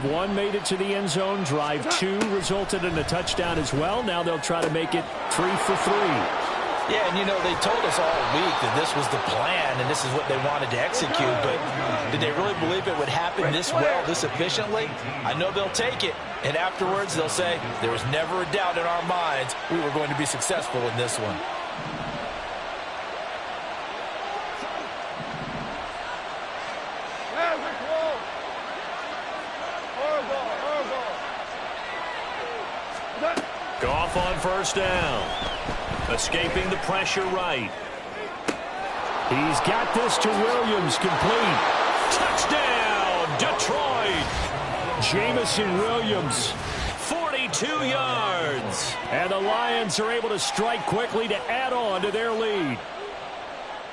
One made it to the end zone. Drive 2 resulted in a touchdown as well. Now they'll try to make it 3 for 3. Yeah, and you know, they told us all week that this was the plan and this is what they wanted to execute, but did they really believe it would happen this well, this efficiently? I know they'll take it, and afterwards they'll say, there was never a doubt in our minds we were going to be successful in this one. Goff on first down. Escaping the pressure right. He's got this to Williams, complete. Touchdown, Detroit. Jamison Williams, 42 yards. And the Lions are able to strike quickly to add on to their lead.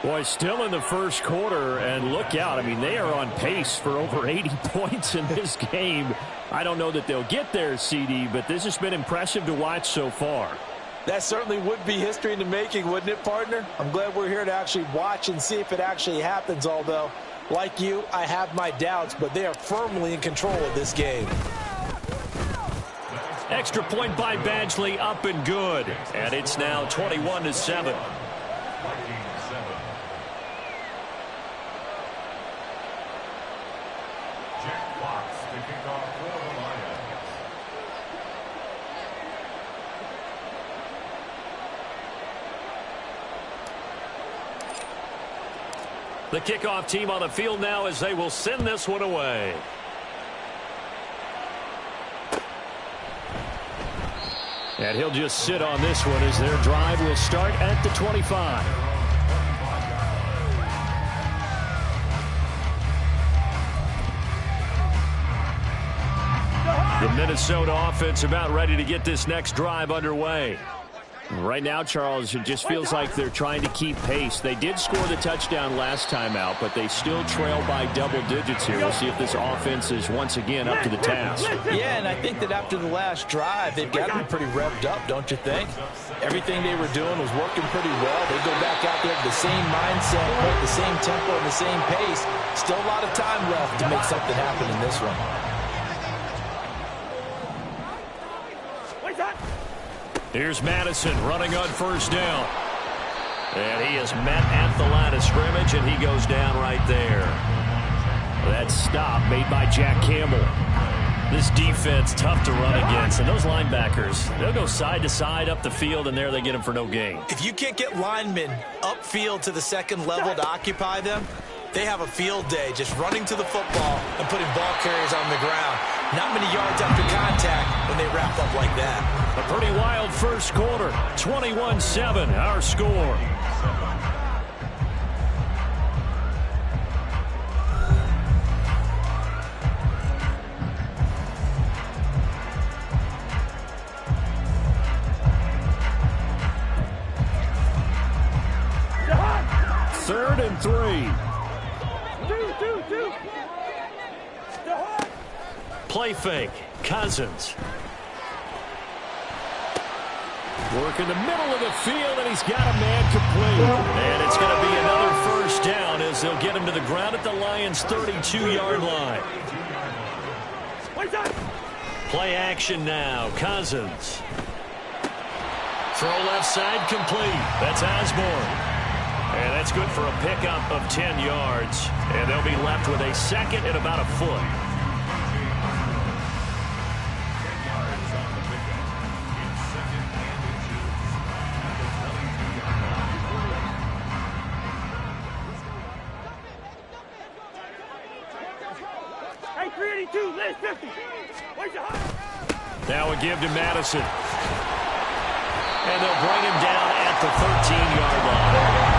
Boy, still in the first quarter, and look out. I mean, they are on pace for over 80 points in this game. I don't know that they'll get there, CD, but this has been impressive to watch so far. That certainly would be history in the making, wouldn't it, partner? I'm glad we're here to actually watch and see if it actually happens, although, like you, I have my doubts, but they are firmly in control of this game. Extra point by Badgley, up and good. And it's now 21-7. The kickoff team on the field now as they will send this one away. And he'll just sit on this one as their drive will start at the 25. The Minnesota offense about ready to get this next drive underway. Right now, Charles, it just feels like they're trying to keep pace. They did score the touchdown last time out, but they still trail by double digits here. We'll see if this offense is once again up to the task. Yeah, and I think that after the last drive, they've got to be pretty revved up, don't you think? Everything they were doing was working pretty well. They go back out there with the same mindset, the same tempo, and the same pace. Still a lot of time left to make something happen in this one. Here's Madison running on first down. And he is met at the line of scrimmage, and he goes down right there. That stop made by Jack Campbell. This defense tough to run against, and those linebackers, they'll go side to side up the field, and there they get them for no gain. If you can't get linemen upfield to the second level to occupy them, they have a field day just running to the football and putting ball carriers on the ground. Not many yards after contact when they wrap up like that. A pretty wild first quarter. 21-7, our score. Third and 3. Play fake. Cousins. Work in the middle of the field, and he's got a man complete. And it's going to be another first down as they'll get him to the ground at the Lions' 32-yard line. Play action now. Cousins. Throw left side complete. That's Osborne. And that's good for a pickup of 10 yards. And they'll be left with a second and about a foot. Now a give to Madison. And they'll bring him down at the 13-yard line.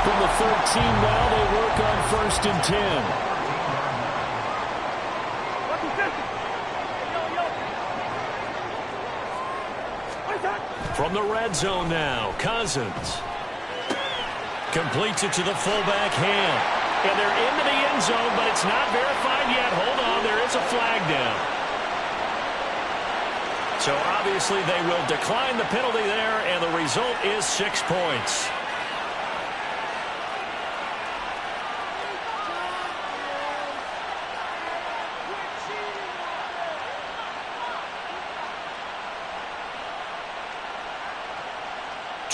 From the 13 now, they work on first and 10. From the red zone now, Cousins. Completes it to the fullback Ham. And they're into the end zone, but it's not verified yet. Hold on, there is a flag down. So obviously they will decline the penalty there, and the result is 6 points.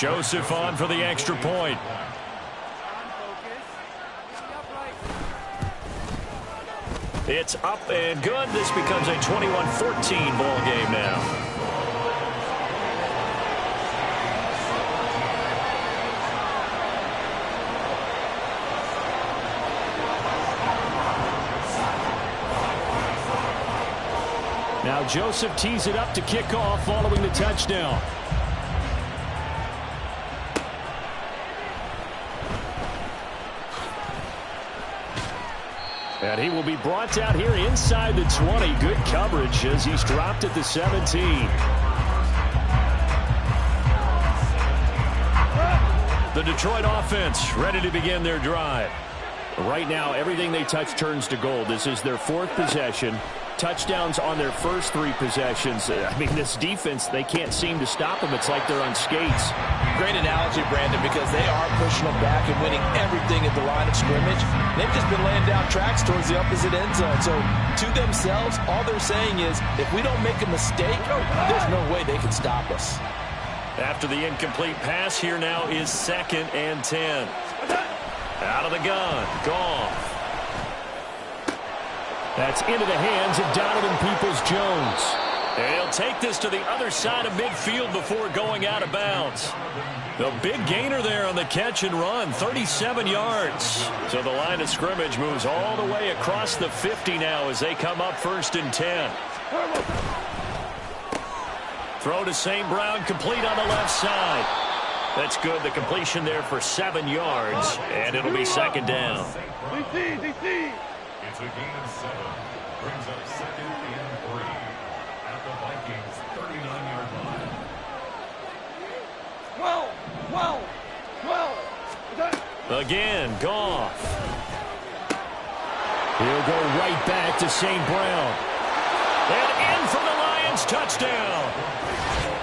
Joseph on for the extra point. It's up and good. This becomes a 21-14 ball game now. Now Joseph tees it up to kick off following the touchdown. And he will be brought out here inside the 20. Good coverage as he's dropped at the 17. The Detroit offense ready to begin their drive. Right now, everything they touch turns to gold. This is their 4th possession. Touchdowns on their first 3 possessions. I mean, this defense, they can't seem to stop them. It's like they're on skates. Great analogy, Brandon, because they are pushing them back and winning everything at the line of scrimmage. They've just been laying down tracks towards the opposite end zone. So, to themselves, all they're saying is, if we don't make a mistake, there's no way they can stop us. After the incomplete pass, here now is 2nd and 10. Out of the gun, Goff. That's into the hands of Donovan Peoples-Jones. And he'll take this to the other side of midfield before going out of bounds. The big gainer there on the catch and run, 37 yards. So the line of scrimmage moves all the way across the 50 now as they come up 1st and 10. Throw to St. Brown, complete on the left side. That's good. The completion there for 7 yards, and it'll be 2nd down. It's a gain of 7. Brings up 2nd and 3 at the Vikings' 39-yard line. 12. Again, Goff. He'll go right back to St. Brown. And in for the Lions, touchdown.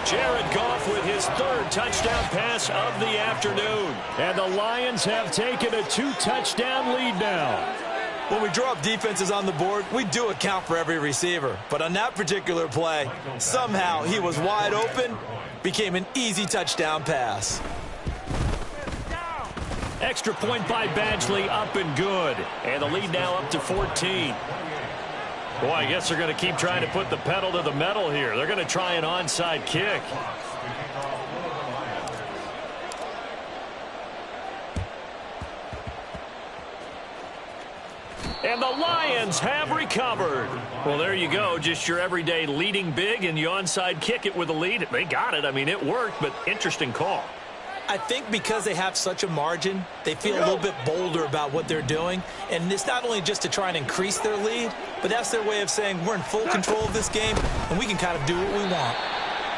Jared Goff with his 3rd touchdown pass of the afternoon. And the Lions have taken a 2-touchdown lead now. When we draw up defenses on the board, we do account for every receiver. But on that particular play, somehow he was wide open, became an easy touchdown pass. Extra point by Badgley, up and good. And the lead now up to 14. Boy, I guess they're going to keep trying to put the pedal to the metal here. They're going to try an onside kick. And the Lions have recovered. Well, there you go. Just your everyday leading big, and you onside kick it with a lead. They got it. I mean, it worked, but interesting call. I think because they have such a margin, they feel a little bit bolder about what they're doing. And it's not only just to try and increase their lead, but that's their way of saying we're in full control of this game, and we can kind of do what we want.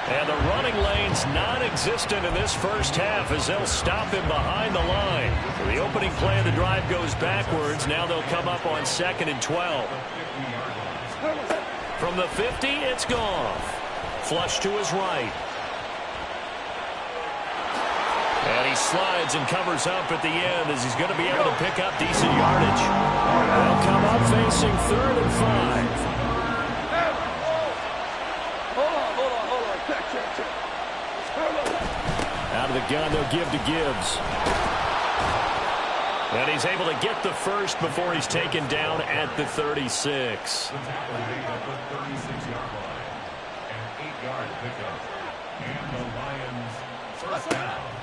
And the running lane's non-existent in this first half as they'll stop him behind the line. So the opening play of the drive goes backwards. Now they'll come up on 2nd and 12. From the 50, it's Goff. Flush to his right. And he slides and covers up at the end as he's going to be able to pick up decent yardage. They'll come up facing 3rd and 5. Out of the gun, they'll give to Gibbs. And he's able to get the first before he's taken down at the 36.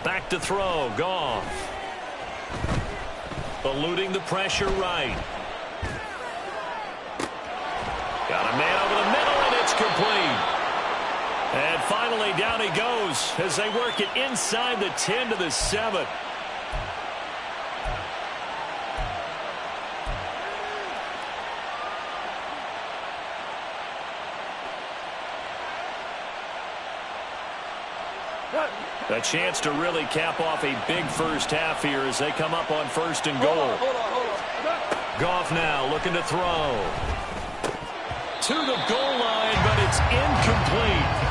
Back to throw, Goff. Eluding the pressure right. Got a man over the middle, and it's complete. And finally, down he goes as they work it inside the 10 to the 7. A chance to really cap off a big first half here as they come up on 1st and goal. Goff now looking to throw. To the goal line, but it's incomplete.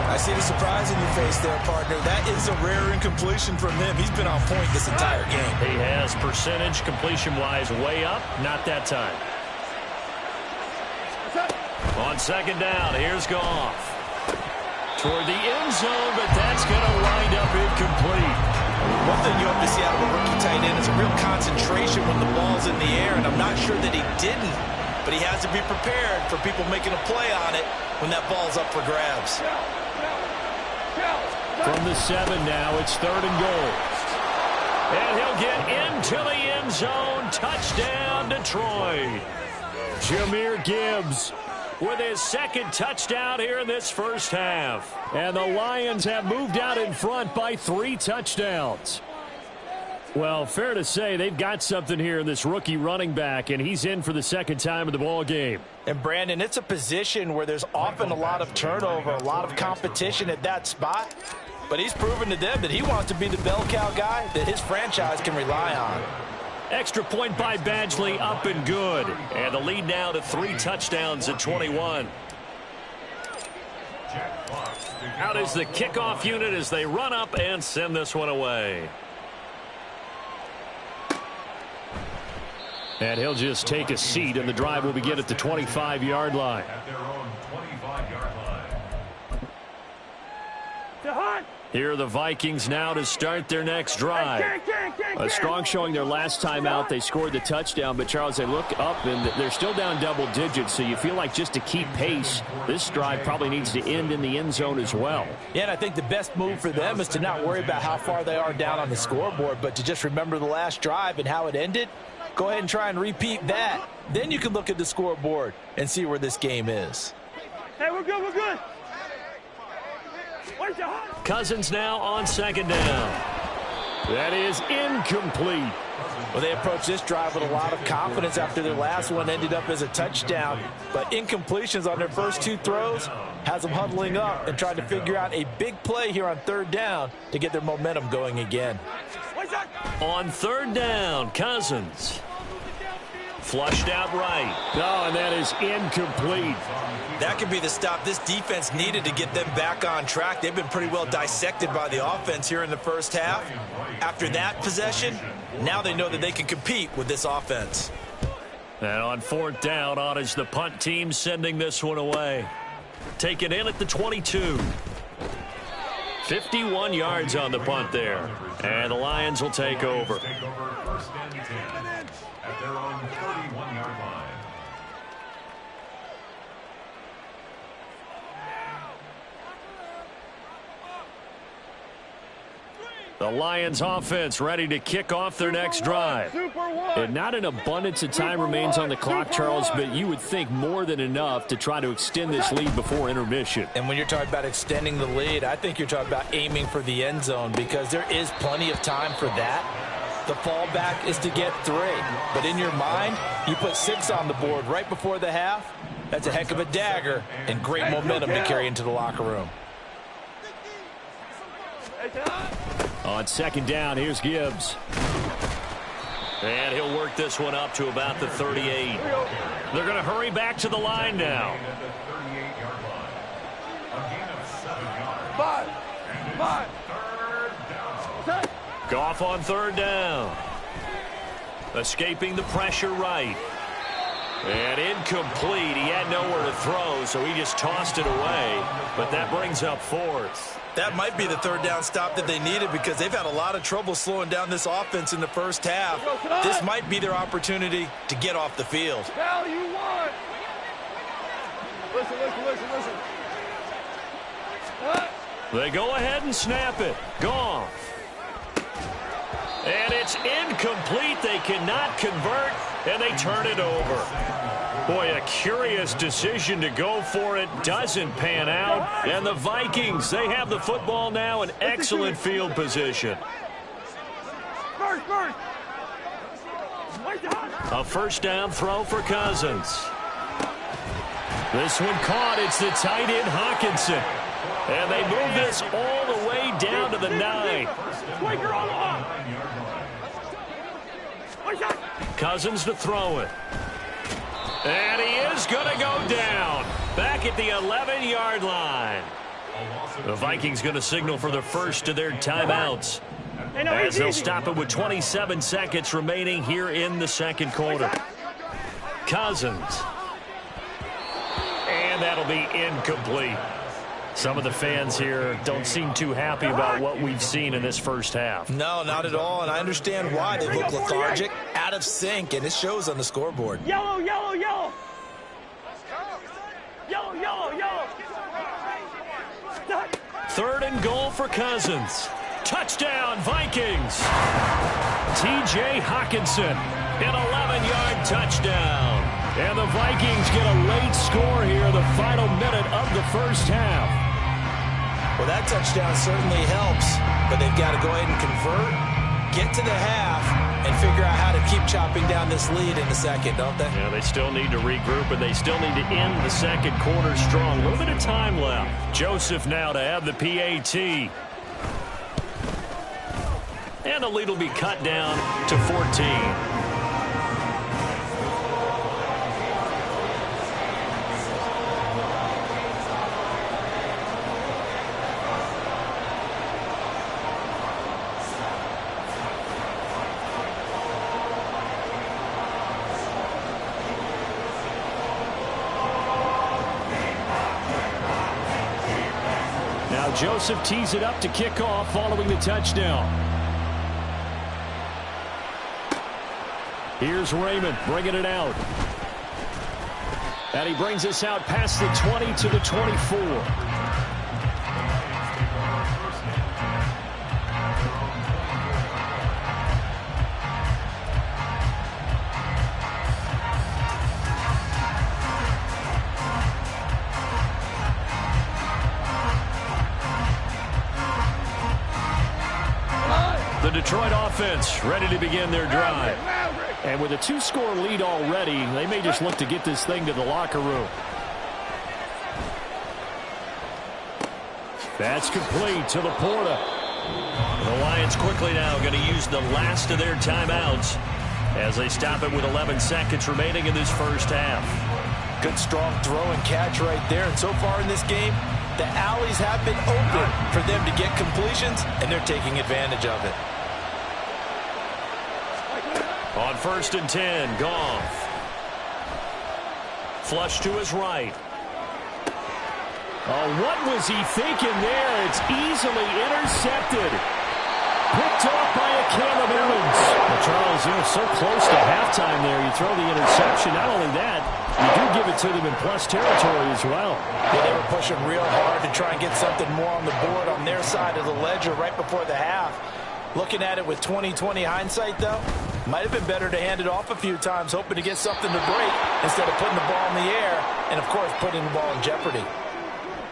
I see the surprise in your face there, partner. That is a rare incompletion from him. He's been on point this entire game. He has percentage completion-wise way up. Not that time. On 2nd down, here's Goff. toward the end zone, but that's going to wind up incomplete. One thing you have to see out of a rookie tight end is a real concentration when the ball's in the air, and I'm not sure that he didn't, but he has to be prepared for people making a play on it when that ball's up for grabs. From the 7 now, it's 3rd and goal. And he'll get into the end zone. Touchdown, Detroit. Jahmyr Gibbs with his 2nd touchdown here in this first half. And the Lions have moved out in front by 3 touchdowns. Well, fair to say they've got something here in this rookie running back, and he's in for the 2nd time of the ball game. And, Brandon, it's a position where there's often a lot of turnover, a lot of competition at that spot. But he's proven to them that he wants to be the bell cow guy that his franchise can rely on. Extra point by Badgley, up and good. And the lead now to 3 touchdowns at 21. Out is the kickoff unit as they run up and send this one away. And he'll just take a seat, and the drive will begin at the 25-yard line. At their own 25-yard line. Here are the Vikings now to start their next drive. A strong showing their last time out. They scored the touchdown, but, Charles, they look up, and they're still down double digits, so you feel like just to keep pace, this drive probably needs to end in the end zone as well. Yeah, and I think the best move for them is to not worry about how far they are down on the scoreboard, but to just remember the last drive and how it ended. Go ahead and try and repeat that. Then you can look at the scoreboard and see where this game is. Hey, we're good, we're good. Cousins now on 2nd down. That is incomplete. Well, they approached this drive with a lot of confidence after their last one ended up as a touchdown. But incompletions on their first 2 throws has them huddling up and trying to figure out a big play here on 3rd down to get their momentum going again. On 3rd down, Cousins. Flushed out right. No, and that is incomplete. That could be the stop this defense needed to get them back on track. They've been pretty well dissected by the offense here in the first half. After that possession, now they know that they can compete with this offense. And on 4th down, on is the punt team sending this one away. Take it in at the 22. 51 yards on the punt there. And the Lions will take over. Take over 1st and 10 at their own 31-yard line. The Lions offense ready to kick off their next drive. And not an abundance of time remains on the clock, Charles, but you would think more than enough to try to extend this lead before intermission. And when you're talking about extending the lead, I think you're talking about aiming for the end zone because there is plenty of time for that. The fallback is to get 3. But in your mind, you put 6 on the board right before the half. That's a heck of a dagger and great momentum to carry into the locker room. On 2nd down, here's Gibbs. And he'll work this one up to about the 38. They're going to hurry back to the line now. At the 38-yard line. A gain of 7 yards. 5. 3rd down. Goff on 3rd down. Escaping the pressure right. And incomplete. He had nowhere to throw, so he just tossed it away. But that brings up 4th. That might be the 3rd down stop that they needed because they've had a lot of trouble slowing down this offense in the first half. This might be their opportunity to get off the field. Hell you want. Listen. They go ahead and snap it. Goff. And it's incomplete. They cannot convert, and they turn it over. Boy, a curious decision to go for it. Doesn't pan out. And the Vikings, they have the football now in excellent field position. A 1st down throw for Cousins. This one caught. It's the tight end Hawkinson. And they move this all the way down to the 9. Cousins to throw it. And he is going to go down. Back at the 11-yard line. The Vikings going to signal for the first of their timeouts. As they'll stop it with 27 seconds remaining here in the 2nd quarter. Cousins. And that'll be incomplete. Some of the fans here don't seem too happy about what we've seen in this first half. No, not at all, and I understand why. They look lethargic, out of sync, and it shows on the scoreboard. Yellow, yellow, yellow. Yellow, yellow, yellow. Third and goal for Cousins. Touchdown, Vikings. T.J. Hawkinson, an 11-yard touchdown. And the Vikings get a late score here in the final minute of the first half. Well, that touchdown certainly helps, but they've got to go ahead and convert, get to the half, and figure out how to keep chopping down this lead in the second, don't they? Yeah, they still need to regroup, and they still need to end the second quarter strong. A little bit of time left. Joseph now to have the PAT. And the lead will be cut down to 14. Joseph tees it up to kick off following the touchdown. Here's Raymond bringing it out. And he brings us out past the 20 to the 24. The Detroit offense ready to begin their drive. And with a 2-score lead already, they may just look to get this thing to the locker room. That's complete to Laporta. The Lions quickly now going to use the last of their timeouts as they stop it with 11 seconds remaining in this first half. Good strong throw and catch right there. And so far in this game, the alleys have been open for them to get completions, and they're taking advantage of it. On 1st and 10, Goff. Flush to his right. Oh, what was he thinking there? It's easily intercepted. Picked off by a Caleb Evans. Well, Charles, you're so close to halftime there. You throw the interception. Not only that, you do give it to them in plus territory as well. Yeah, they were pushing real hard to try and get something more on the board on their side of the ledger right before the half. Looking at it with 20/20 hindsight, though, might have been better to hand it off a few times, hoping to get something to break instead of putting the ball in the air and, of course, putting the ball in jeopardy.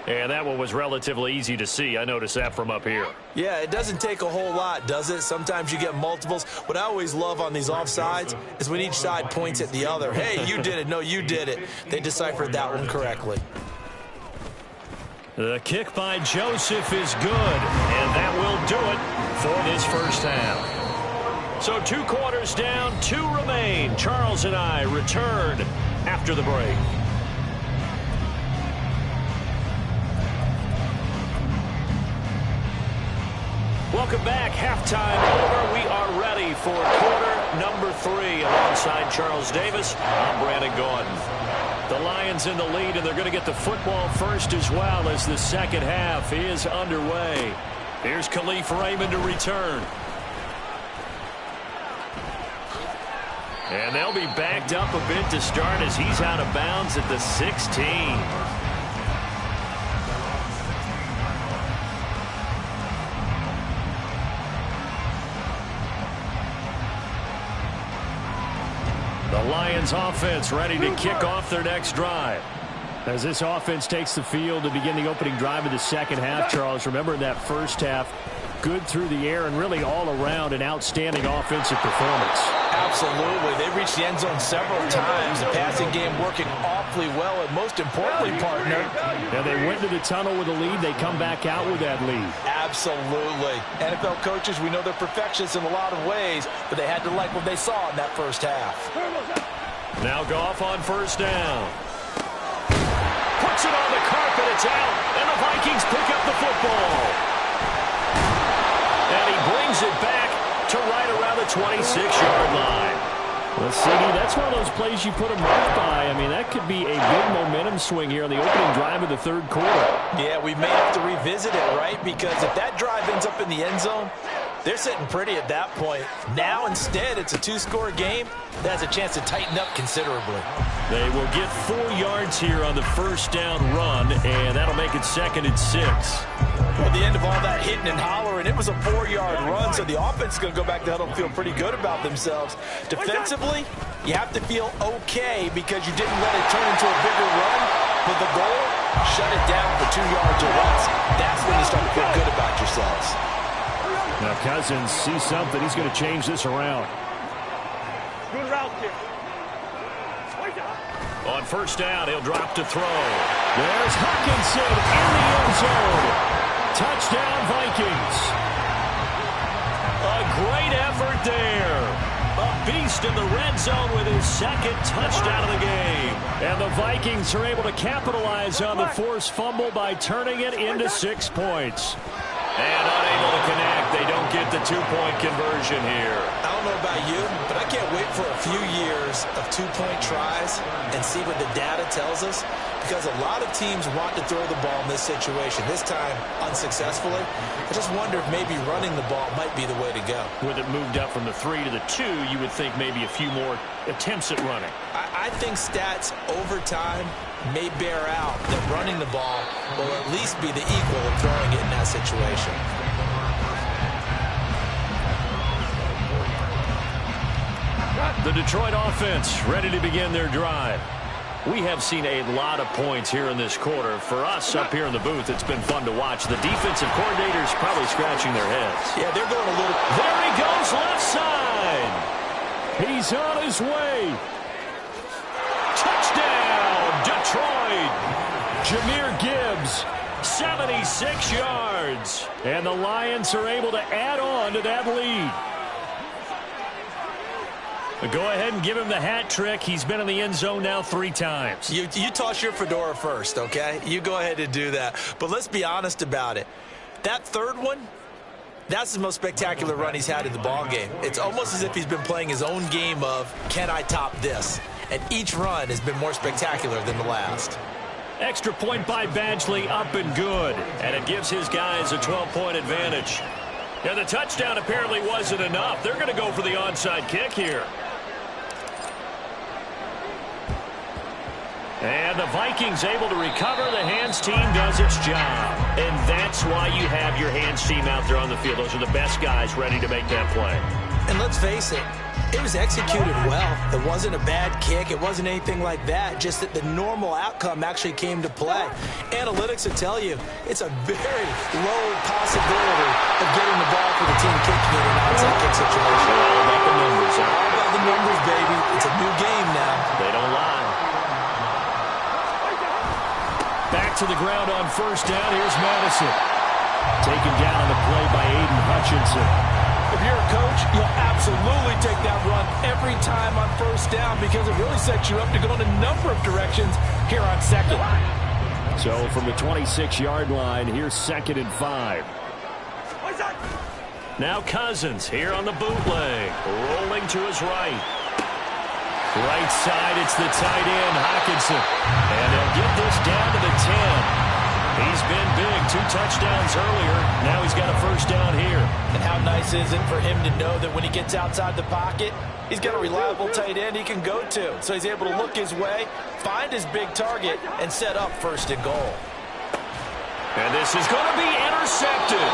And that one was relatively easy to see. I noticed that from up here. Yeah, it doesn't take a whole lot, does it? Sometimes you get multiples. What I always love on these offsides is when each side points at the other. Hey, you did it. No, you did it. They deciphered that one correctly. The kick by Joseph is good, and that will do it for this first half. So 2 quarters down, 2 remain. Charles and I return after the break. Welcome back. Halftime over. We are ready for quarter number 3. Alongside Charles Davis, I'm Brandon Gordon. The Lions in the lead, and they're going to get the football first as well as the second half is underway. Here's Khalif Raymond to return. And they'll be backed up a bit to start as he's out of bounds at the 16. The Lions offense ready to kick off their next drive. As this offense takes the field to begin the opening drive of the second half, Charles, remember in that first half, good through the air and really all around an outstanding offensive performance. Absolutely. They reached the end zone several times. The passing game working awfully well, and most importantly, partner. Yeah, they went to the tunnel with a lead. They come back out with that lead. Absolutely. NFL coaches, we know they're perfectionists in a lot of ways, but they had to like what they saw in that first half. Now Goff on 1st down. Puts it on the carpet. It's out, and the Vikings pick up the football. And he brings it back to right around the 26-yard line. Well, CD, that's one of those plays you put a mark by. I mean, that could be a big momentum swing here on the opening drive of the third quarter. Yeah, we may have to revisit it, right? Because if that drive ends up in the end zone, they're sitting pretty at that point. Now, instead, it's a two-score game. That has a chance to tighten up considerably. They will get 4 yards here on the first down run, and that'll make it 2nd and 6. Well, the end of all that hitting and hollering, it was a 4-yard run, so the offense is going to go back to huddle and feel pretty good about themselves. Defensively, you have to feel okay because you didn't let it turn into a bigger run, but the goal, shut it down for 2 yards or less. That's when you start to feel good about yourselves. Now Cousins sees something. He's going to change this around. Good route here. On first down, he'll drop to throw. There's Hawkinson in the end zone. Touchdown, Vikings. A great effort there. A beast in the red zone with his 2nd touchdown of the game. And the Vikings are able to capitalize on the forced fumble by turning it into 6 points. And unable to connect. They don't get the 2-point conversion here. I don't know about you, but I can't wait for a few years of 2-point tries and see what the data tells us, because a lot of teams want to throw the ball in this situation, this time unsuccessfully. I just wonder if maybe running the ball might be the way to go. With it moved up from the 3 to the 2, you would think maybe a few more attempts at running. I think stats over time may bear out that running the ball will at least be the equal of throwing it in that situation. The Detroit offense ready to begin their drive. We have seen a lot of points here in this quarter. For us up here in the booth, it's been fun to watch. The defensive coordinators probably scratching their heads. Yeah, they're going a little... There he goes, left side. He's on his way. Touchdown, Detroit. Jahmyr Gibbs, 76 yards. And the Lions are able to add on to that lead. But go ahead and give him the hat trick. He's been in the end zone now 3 times. You toss your fedora first, okay? You go ahead and do that. But let's be honest about it. That third one, that's the most spectacular run he's had in the ballgame. It's almost as if he's been playing his own game of, can I top this? And each run has been more spectacular than the last. Extra point by Badgley, up and good. And it gives his guys a 12-point advantage. Now, the touchdown apparently wasn't enough. They're going to go for the onside kick here. And the Vikings able to recover. The hands team does its job. And that's why you have your hands team out there on the field. Those are the best guys ready to make that play. And let's face it, it was executed well. It wasn't a bad kick. It wasn't anything like that. Just that the normal outcome actually came to play. Analytics will tell you it's a very low possibility of getting the ball for the team kicking it in an outside kick situation. All about the numbers, huh? All about the numbers, baby. It's a new game now. They don't lie. Back to the ground on first down. Here's Madison. Taken down on the play by Aiden Hutchinson. If you're a coach, you'll absolutely take that run every time on first down because it really sets you up to go in a number of directions here on second. So from the 26-yard line, here's 2nd and 5. Now Cousins here on the bootleg. Rolling to his right. Right side, it's the tight end, Hawkinson. And they'll get this down to the 10. He's been big, 2 touchdowns earlier. Now he's got a first down here. And how nice is it for him to know that when he gets outside the pocket, he's got a reliable tight end he can go to. So he's able to look his way, find his big target, and set up 1st and goal. And this is going to be intercepted.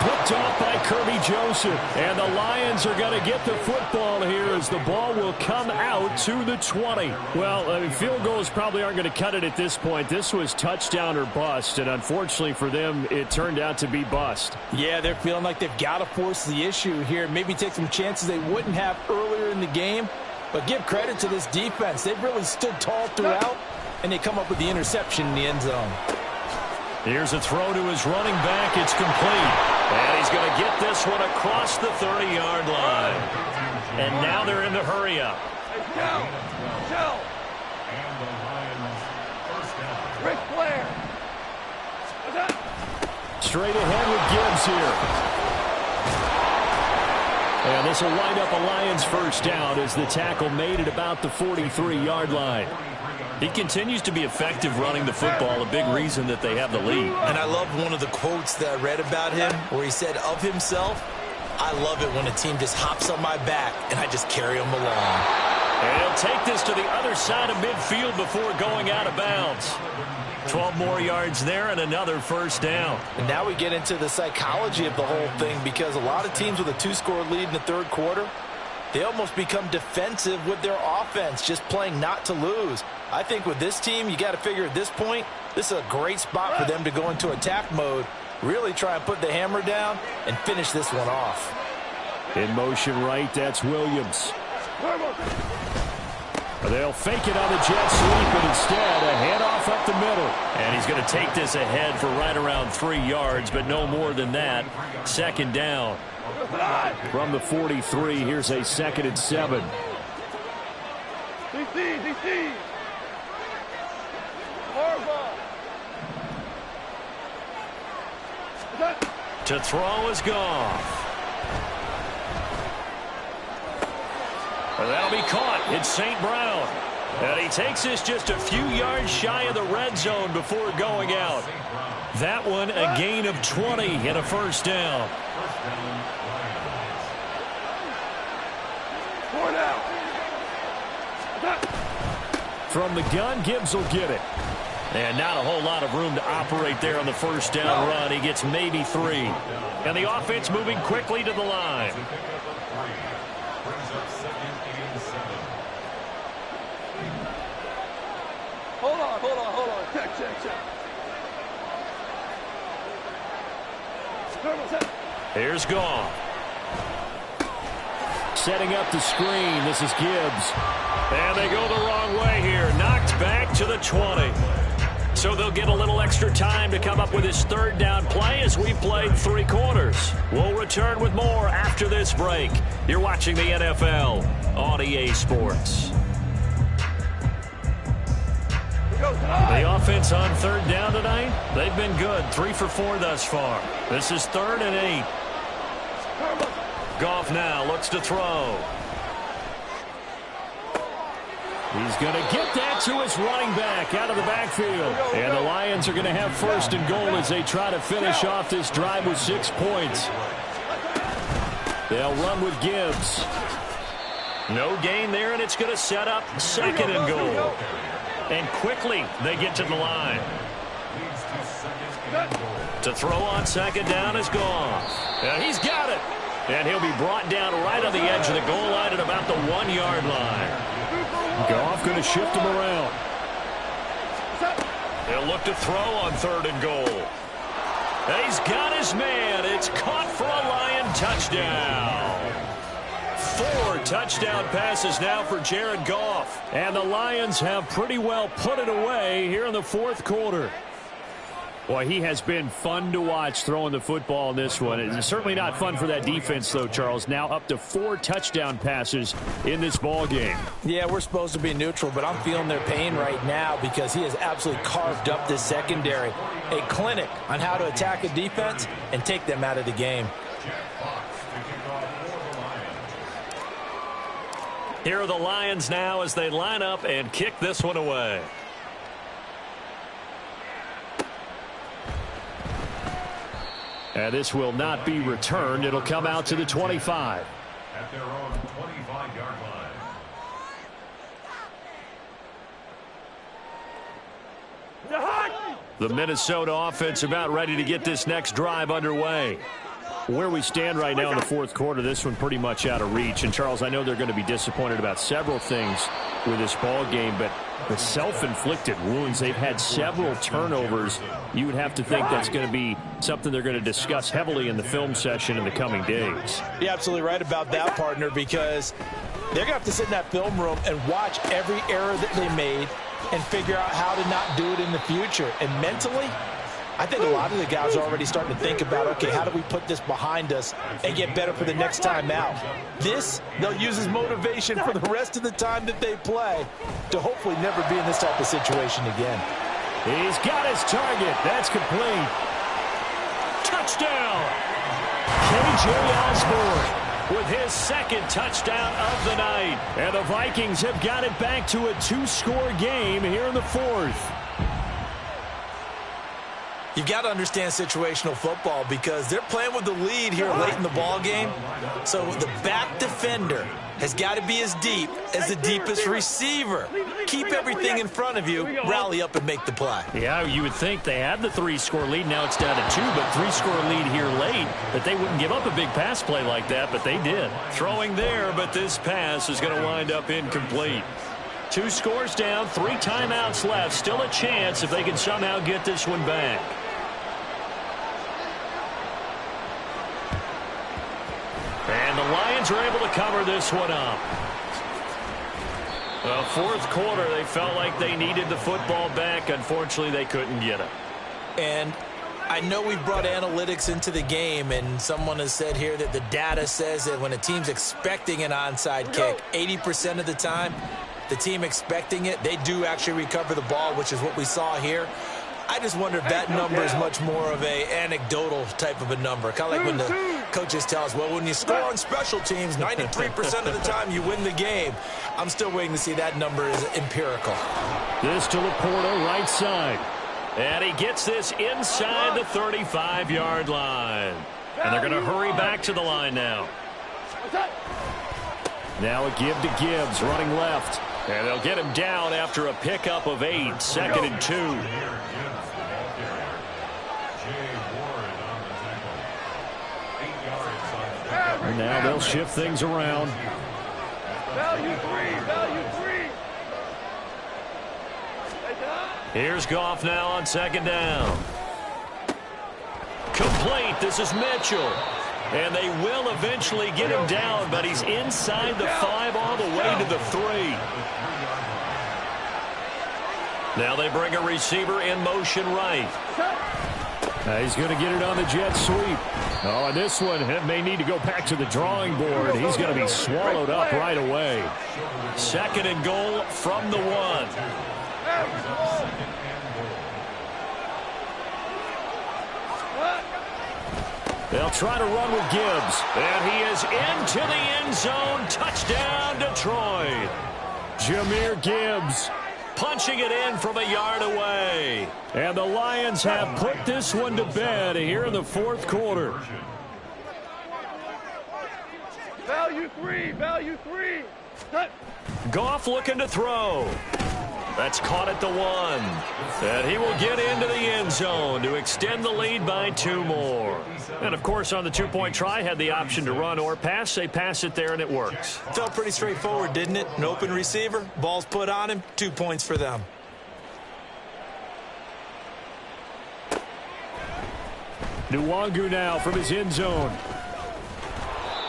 Picked off by Kirby Joseph. And the Lions are going to get the football here as the ball will come out to the 20. Well, field goals probably aren't going to cut it at this point. This was touchdown or bust, and unfortunately for them, it turned out to be bust. Yeah, they're feeling like they've got to force the issue here. Maybe take some chances they wouldn't have earlier in the game. But give credit to this defense. They've really stood tall throughout, and they come up with the interception in the end zone. Here's a throw to his running back. It's complete. And he's going to get this one across the 30-yard line. And now they're in the hurry-up. And the Lions first down. Ric Flair. Straight ahead with Gibbs here. And this will wind up a Lions first down as the tackle made at about the 43-yard line. He continues to be effective running the football, a big reason that they have the lead. And I love one of the quotes that I read about him where he said of himself, "I love it when a team just hops on my back and I just carry them along." And he'll take this to the other side of midfield before going out of bounds. 12 more yards there and another first down. And now we get into the psychology of the whole thing, because a lot of teams with a 2-score lead in the third quarter, they almost become defensive with their offense, just playing not to lose. I think with this team, you got to figure at this point, this is a great spot for them to go into attack mode, really try and put the hammer down and finish this one off. In motion right, that's Williams. They'll fake it on the jet sweep, but instead a handoff up the middle. And he's going to take this ahead for right around 3 yards, but no more than that. Second down. From the 43, here's a 2nd and 7. DC. To throw is Goff. That'll be caught. It's St. Brown. And he takes this just a few yards shy of the red zone before going out. That one a gain of 20 and a first down. From the gun, Gibbs will get it. And not a whole lot of room to operate there on the first down run. He gets maybe 3. And the offense moving quickly to the line. Hold on. Check. Here's Goff. Setting up the screen. This is Gibbs. And they go the wrong way here. Knocked back to the 20. So they'll get a little extra time to come up with his third down play as we've played 3 quarters. We'll return with more after this break. You're watching the NFL on EA Sports. The offense on third down tonight, they've been good. 3 for 4 thus far. This is 3rd and 8. Goff now looks to throw. He's going to get that to his running back out of the backfield. And the Lions are going to have 1st and goal as they try to finish off this drive with 6 points. They'll run with Gibbs. No gain there, and it's going to set up 2nd and goal. And quickly they get to the line. To throw on 2nd down is Goff. And he's got it. And he'll be brought down right on the edge of the goal line at about the 1-yard line. Goff going to shift him around. They'll look to throw on 3rd and goal. And he's got his man. It's caught for a Lion touchdown. 4 touchdown passes now for Jared Goff. And the Lions have pretty well put it away here in the 4th quarter. Boy, he has been fun to watch throwing the football in this one. It's certainly not fun for that defense, though, Charles. Now up to 4 touchdown passes in this ball game. Yeah, we're supposed to be neutral, but I'm feeling their pain right now because he has absolutely carved up this secondary. A clinic on how to attack a defense and take them out of the game. Here are the Lions now as they line up and kick this one away. And this will not be returned. It'll come out to the 25. At their own 25-yard line. The Minnesota offense about ready to get this next drive underway. Where we stand right now in the 4th quarter, this one pretty much out of reach. And, Charles, I know they're going to be disappointed about several things with this ball game, but the self-inflicted wounds, they've had several turnovers. You would have to think that's going to be something they're going to discuss heavily in the film session in the coming days. You're absolutely right about that, partner, because they're going to have to sit in that film room and watch every error that they made and figure out how to not do it in the future. And mentally, I think a lot of the guys are already starting to think about, okay, how do we put this behind us and get better for the next time out? This, they'll use as motivation for the rest of the time that they play to hopefully never be in this type of situation again. He's got his target. That's complete. Touchdown. K.J. Osborne. with his second touchdown of the night. And the Vikings have got it back to a 2-score game here in the fourth. You've got to understand situational football because they're playing with the lead here late in the ball game. So the back defender has got to be as deep as the deepest receiver. Keep everything in front of you, rally up and make the play. Yeah, you would think they had the 3-score lead. Now it's down to 2, but 3-score lead here late, that they wouldn't give up a big pass play like that, but they did. Throwing there, but this pass is going to wind up incomplete. 2 scores down, 3 timeouts left. Still a chance if they can somehow get this one back. And the Lions are able to cover this one up. The fourth quarter, they felt like they needed the football back. Unfortunately, they couldn't get it. And I know we've brought analytics into the game, and someone has said here that the data says that when a team's expecting an onside kick, 80% of the time, the team expecting it, they do actually recover the ball, which is what we saw here. I just wonder if that number is much more of a anecdotal type of a number. Kind of like when the coaches tell us, well, when you score on special teams, 93% of the time you win the game. I'm still waiting to see that number is empirical. This to Laporta, right side. And he gets this inside the 35-yard line. And they're going to hurry back to the line now. Now a give to Gibbs, running left. And they'll get him down after a pickup of 8, 2nd and 2. And now they'll shift things around. Value 3, value 3. Here's Goff now on 2nd down. Complete. This is Mitchell. And they will eventually get him down, but he's inside the 5 all the way to the 3. Now they bring a receiver in motion right. He's going to get it on the jet sweep. Oh, and this one may need to go back to the drawing board. He's going to be swallowed up right away. 2nd and goal from the 1. They'll try to run with Gibbs. And he is into the end zone. Touchdown, Detroit. Jahmyr Gibbs punching it in from a yard away. And the Lions have put this one to bed here in the fourth quarter. Value 3, value 3. Goff looking to throw. That's caught at the 1. And he will get into the end zone to extend the lead by 2 more. And, of course, on the 2-point try, had the option to run or pass. They pass it there, and it works. Felt pretty straightforward, didn't it? An open receiver, ball's put on him, 2 points for them. Nwangu now from his end zone.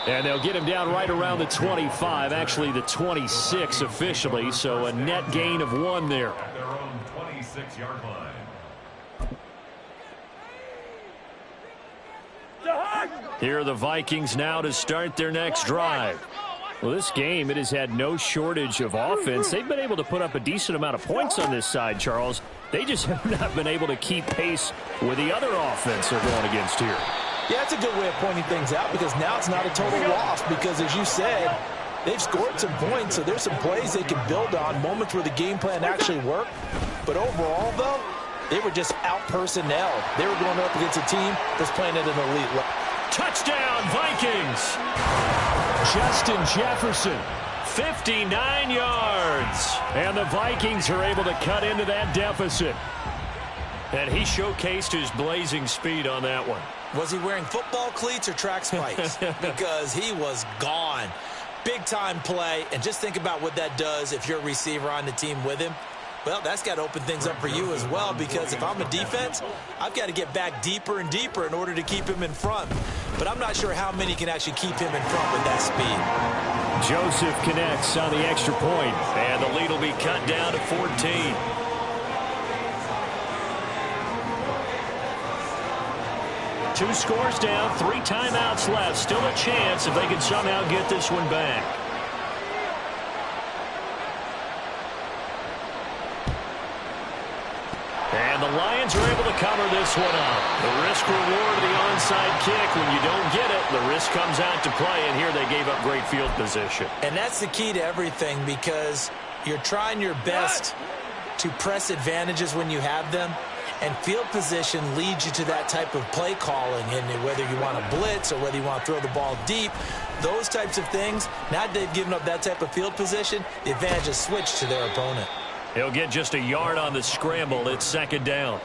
And they'll get him down right around the 25, actually the 26 officially, so a net gain of 1 there. At their own 26-yard line. Here are the Vikings now to start their next drive. Well, this game, it has had no shortage of offense. They've been able to put up a decent amount of points on this side, Charles. They just have not been able to keep pace with the other offense they're going against here. Yeah, that's a good way of pointing things out because now it's not a total loss because, as you said, they've scored some points, so there's some plays they can build on, moments where the game plan actually worked. But overall, though, they were just out-personnel. They were going up against a team that's playing at an elite level. Touchdown, Vikings! Justin Jefferson, 59 yards. And the Vikings are able to cut into that deficit. And he showcased his blazing speed on that one. Was he wearing football cleats or track spikes? Because he was gone. Big-time play, and just think about what that does if you're a receiver on the team with him. Well, that's got to open things up for you as well, because if I'm a defense, I've got to get back deeper and deeper in order to keep him in front. But I'm not sure how many can actually keep him in front with that speed. Joseph connects on the extra point, and the lead will be cut down to 14. Two scores down, 3 timeouts left. Still a chance if they can somehow get this one back. And the Lions are able to cover this one up. The risk reward of the onside kick. When you don't get it, the risk comes out to play, and here they gave up great field position. And that's the key to everything, because you're trying your best to press advantages when you have them, and field position leads you to that type of play calling. And whether you want to blitz or whether you want to throw the ball deep, those types of things, now that they've given up that type of field position, the advantage is switched to their opponent. He'll get just a yard on the scramble. It's second down.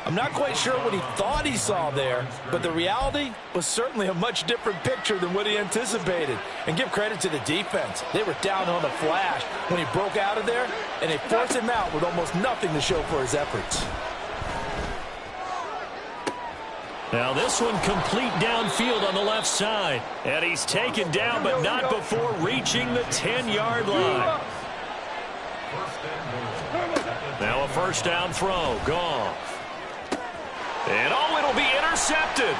I'm not quite sure what he thought he saw there, but the reality was certainly a much different picture than what he anticipated. And give credit to the defense. They were down on the flash when he broke out of there, and they forced him out with almost nothing to show for his efforts. Now this one complete downfield on the left side. And he's taken down, but not before reaching the 10-yard line. Now a first down throw. Goff. And it'll be intercepted.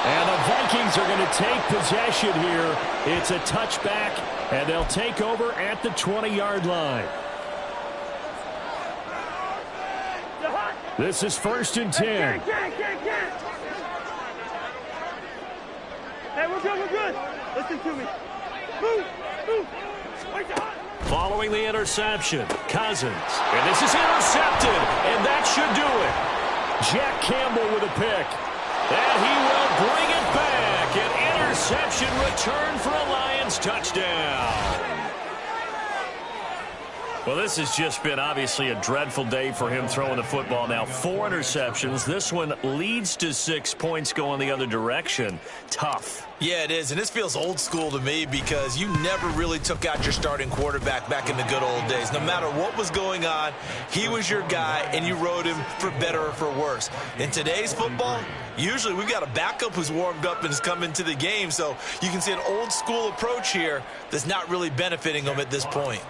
And the Vikings are going to take possession here. It's a touchback, and they'll take over at the 20-yard line. This is 1st and 10. Hey, we're good. Listen to me. Move. Wait the hot. Following the interception, Cousins. And this is intercepted, and that should do it. Jack Campbell with a pick. And he will bring it back. An interception return for a Lions touchdown. Well, this has just been obviously a dreadful day for him throwing the football. Now 4 interceptions. This one leads to 6 points going the other direction. Tough. Yeah, it is, and this feels old school to me because you never really took out your starting quarterback back in the good old days. No matter what was going on, he was your guy, and you rode him for better or for worse. In today's football, usually we've got a backup who's warmed up and has come into the game, so you can see an old school approach here that's not really benefiting them at this point.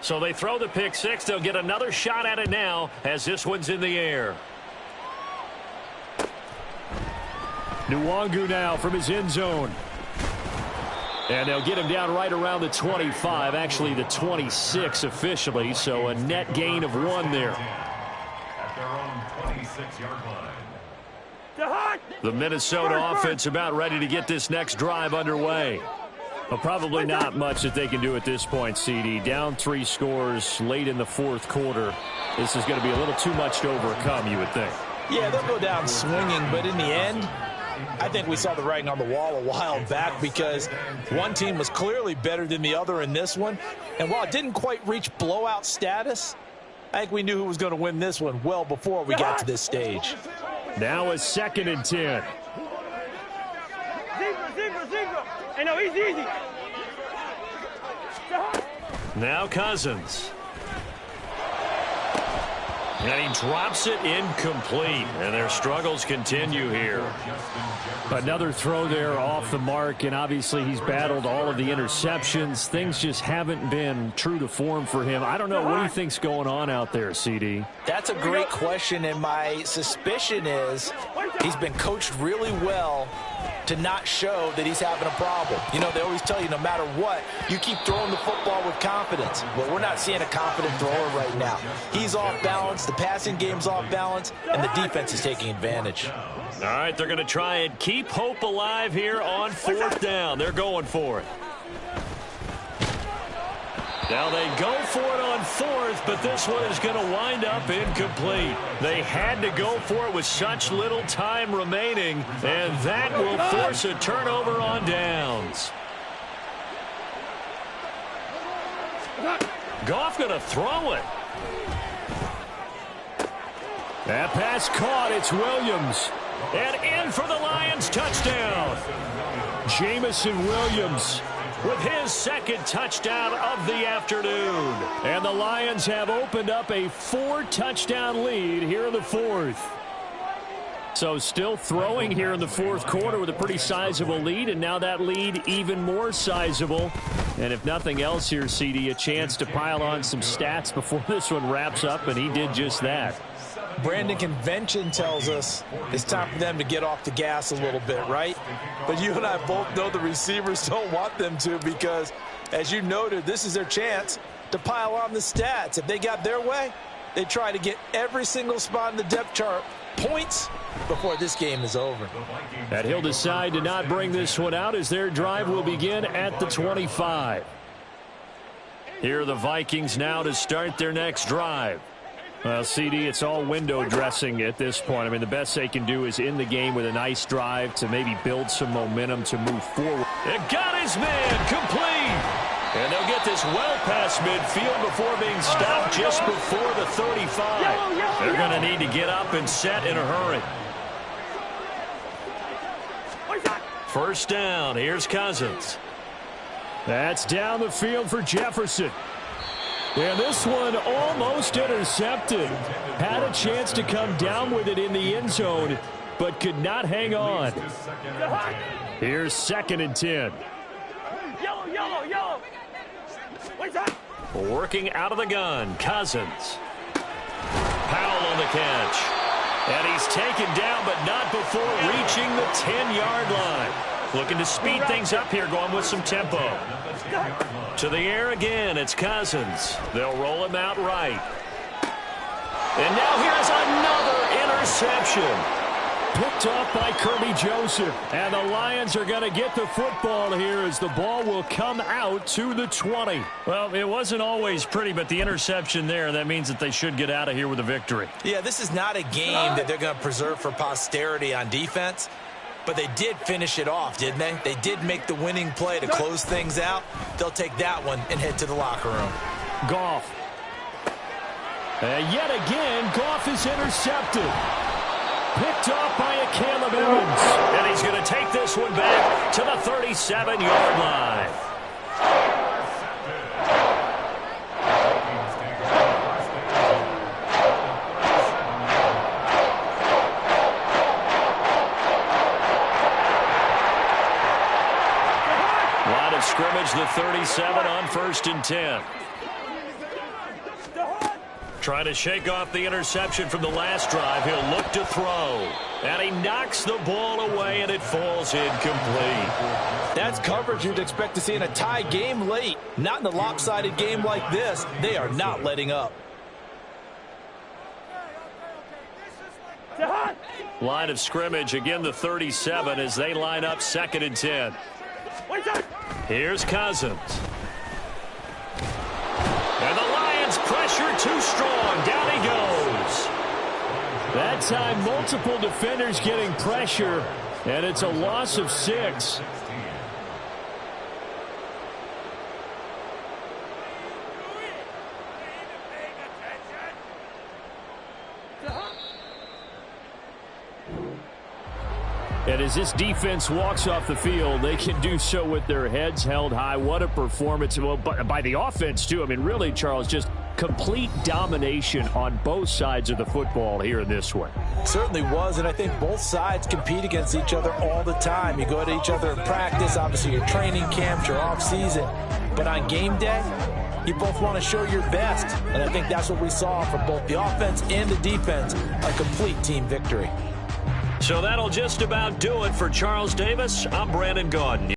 So they throw the pick six. They'll get another shot at it now as this one's in the air. Nwangu now from his end zone. And they'll get him down right around the 25, actually the 26 officially, so a net gain of 1 there. At their own 26-yard line. The Minnesota offense about ready to get this next drive underway. Well, probably not much that they can do at this point, CD. Down 3 scores late in the 4th quarter. This is going to be a little too much to overcome, you would think. Yeah, they'll go down swinging, but in the end, I think we saw the writing on the wall a while back because one team was clearly better than the other in this one. And while it didn't quite reach blowout status, I think we knew who was going to win this one well before we got to this stage. Now a 2nd and 10. Zebra. Hey, no, easy. Now Cousins. And he drops it incomplete. And their struggles continue here. Another throw there off the mark, and obviously he's battled all of the interceptions. Things just haven't been true to form for him. I don't know. What do you think's going on out there, CD? That's a great question, and my suspicion is he's been coached really well to not show that he's having a problem. You know, they always tell you no matter what, you keep throwing the football with confidence. Well, we're not seeing a confident thrower right now. He's off balance, the passing game's off balance, and the defense is taking advantage. All right, they're going to try and keep hope alive here on 4th down. They're going for it. Now they go for it on 4th, but this one is going to wind up incomplete. They had to go for it with such little time remaining, and that will force a turnover on downs. Goff going to throw it. That pass caught. It's Williams. And in for the Lions touchdown. Jamison Williams with his 2nd touchdown of the afternoon. And the Lions have opened up a 4-touchdown lead here in the 4th. So still throwing here in the 4th quarter with a pretty sizable lead, and now that lead even more sizable. And if nothing else here, CD, a chance to pile on some stats before this one wraps up, and he did just that. Brandon, convention tells us it's time for them to get off the gas a little bit, right? But you and I both know the receivers don't want them to because, as you noted, this is their chance to pile on the stats. If they got their way, they try to get every single spot in the depth chart points before this game is over. And he'll decide to not bring this one out as their drive will begin at the 25. Here are the Vikings now to start their next drive. Well, CD, it's all window dressing at this point. I mean, the best they can do is in the game with a nice drive to maybe build some momentum to move forward. It got his man complete. And they'll get this well past midfield before being stopped just before the 35. They're going to need to get up and set in a hurry. First down. Here's Cousins. That's down the field for Jefferson. And this one almost intercepted. Had a chance to come down with it in the end zone, but could not hang on. Here's 2nd and 10. Yellow. Working out of the gun, Cousins. Powell on the catch. And he's taken down, but not before reaching the 10-yard line. Looking to speed things up here, going with some tempo. To the air again, it's Cousins. They'll roll him out right. And now here's another interception. Picked off by Kirby Joseph. And the Lions are going to get the football here as the ball will come out to the 20. Well, it wasn't always pretty, but the interception there, that means that they should get out of here with a victory. Yeah, this is not a game that they're going to preserve for posterity on defense. But they did finish it off, didn't they? They did make the winning play to close things out. They'll take that one and head to the locker room. Goff. And yet again, Goff is intercepted. Picked off by a Caleb Evans. And he's going to take this one back to the 37-yard line. Scrimmage the 37 on 1st and 10. Trying to shake off the interception from the last drive. He'll look to throw. And he knocks the ball away, and it falls incomplete. That's coverage you'd expect to see in a tie game late. Not in a lopsided game like this. They are not letting up. Line of scrimmage, again the 37 as they line up 2nd and 10. Here's Cousins. And the Lions pressure too strong. Down he goes. That time, multiple defenders getting pressure, and it's a loss of 6. And as this defense walks off the field, they can do so with their heads held high. What a performance. Well, by the offense, too. I mean, really, Charles, just complete domination on both sides of the football here in this one. Certainly was, and I think both sides compete against each other all the time. You go at each other in practice, obviously your training camps, your off-season. But on game day, you both want to show your best. And I think that's what we saw from both the offense and the defense, a complete team victory. So that'll just about do it for Charles Davis. I'm Brandon Gaudin.